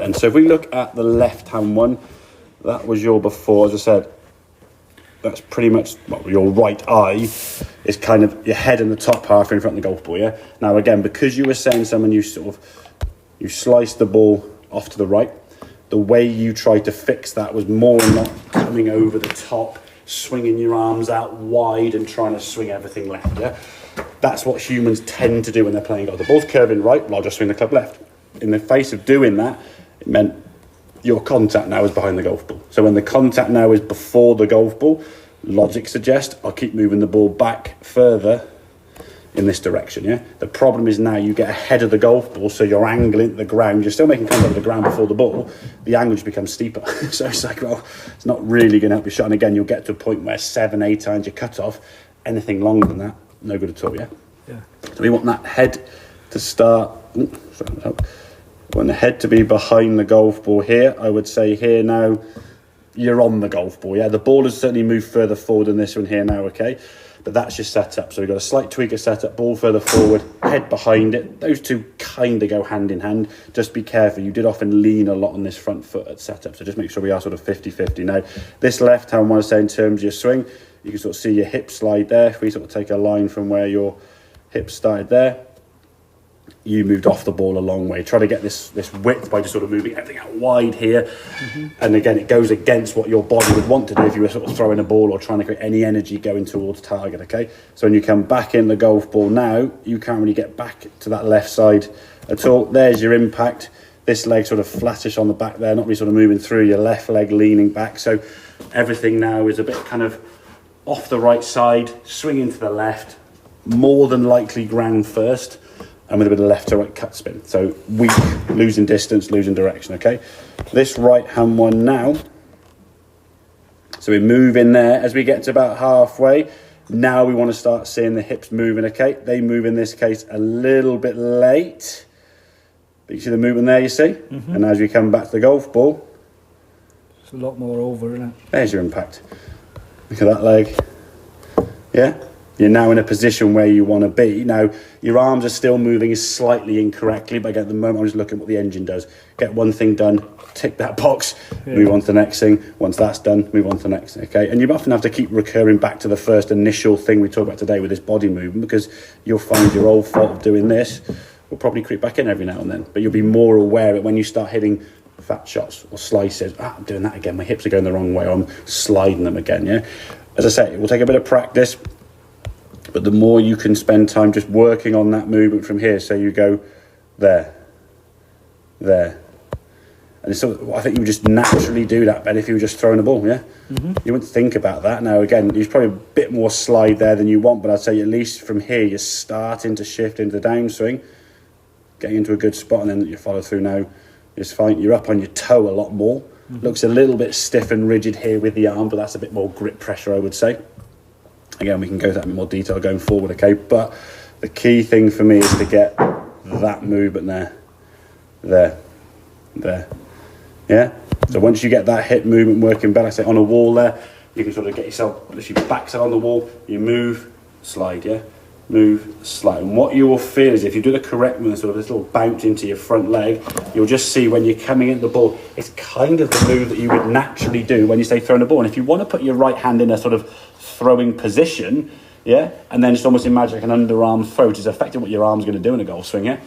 button. So if we look at the left-hand one, that was your before, as I said, that's pretty much, well, your right eye is kind of your head in the top half in front of the golf ball, yeah? Now, again, because you were saying someone you slice the ball off to the right, the way you tried to fix that was more not coming over the top, swinging your arms out wide and trying to swing everything left, yeah? That's what humans tend to do when they're playing golf. The ball's curving right, well, I'll just swing the club left. In the face of doing that, it meant your contact now is behind the golf ball. So when the contact now is before the golf ball, logic suggests I'll keep moving the ball back further in this direction, yeah? The problem is now you get ahead of the golf ball, so you're angling the ground. You're still making contact with the ground before the ball. The angle just becomes steeper. So it's like, well, it's not really going to help your shot. And again, you'll get to a point where 7, 8 times your cut off. Anything longer than that, no good at all, yeah? Yeah. So we want that head to start... We want the head to be behind the golf ball here. I would say here now, you're on the golf ball, yeah? The ball has certainly moved further forward than this one here now, okay? But that's your setup. So we've got a slight tweak of setup, ball further forward, head behind it. Those two kind of go hand in hand. Just be careful. You did often lean a lot on this front foot at setup. So just make sure we are sort of 50-50. Now, this left hand, I want to say in terms of your swing, you can sort of see your hip slide there. If we sort of take a line from where your hips started there, you moved off the ball a long way. Try to get this width by just sort of moving everything out wide here. Mm-hmm. And again, it goes against what your body would want to do if you were sort of throwing a ball or trying to create any energy going towards target, okay? So when you come back in the golf ball now, you can't really get back to that left side at all. There's your impact. This leg sort of flattish on the back there, not really sort of moving through, your left leg leaning back. So everything now is a bit kind of off the right side, swinging to the left, more than likely ground first, and with a bit of left to right cut spin. So weak, losing distance, losing direction, okay? This right hand one now. So we move in there. As we get to about halfway, now we want to start seeing the hips moving, okay? They move in this case a little bit late. But you see the movement there, you see? Mm-hmm. And as we come back to the golf ball, it's a lot more over, isn't it? There's your impact. Look at that leg. Yeah? You're now in a position where you want to be. Now, your arms are still moving slightly incorrectly, but again, at the moment, I'm just looking at what the engine does. Get one thing done, tick that box, move on to the next thing. Once that's done, move on to the next thing, okay? And you often have to keep recurring back to the first initial thing we talked about today with this body movement, because you'll find your old fault of doing this will probably creep back in every now and then. But you'll be more aware of it when you start hitting fat shots or slices. I'm doing that again. My hips are going the wrong way, or I'm sliding them again, yeah? As I say, it will take a bit of practice. But the more you can spend time just working on that movement from here, so you go there, and so I think you would just naturally do that, Ben, if you were just throwing a ball, yeah? Mm-hmm. You wouldn't think about that. Now, again, there's probably a bit more slide there than you want, but I'd say at least from here, you're starting to shift into the downswing, getting into a good spot, and then you follow through now is fine. You're up on your toe a lot more. Mm-hmm. Looks a little bit stiff and rigid here with the arm, but that's a bit more grip pressure, I would say. Again, we can go to that in more detail going forward, okay? But the key thing for me is to get that movement there. Yeah? So once you get that hip movement working better, say on a wall there, you can sort of get yourself, literally backside on the wall, you move, slide, yeah? Move, slide. And what you will feel is if you do the correct movement, sort of this little bounce into your front leg, you'll just see when you're coming into the ball, it's kind of the move that you would naturally do when you say throwing the ball. And if you want to put your right hand in a sort of throwing position, yeah, and then just almost imagine like an underarm throw, which is effectively what your arm's going to do in a golf swing, yeah,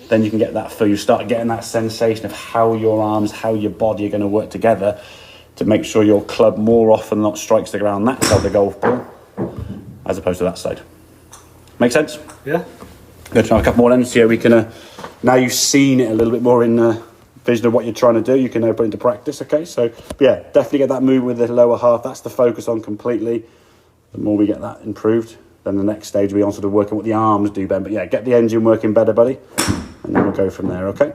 then you can get that feel. You start getting that sensation of how your arms, how your body are going to work together to make sure your club more often than not strikes the ground that side of the golf ball as opposed to that side. Make sense? Yeah. Good. Try a couple more ends here. We can now you've seen it a little bit more in vision of what you're trying to do, you can now put into practice, okay? So, but yeah, definitely get that movement with the lower half. That's the focus on completely. The more we get that improved, then the next stage we on sort of working what the arms do, Ben. But yeah, get the engine working better, buddy, and then we'll go from there, okay?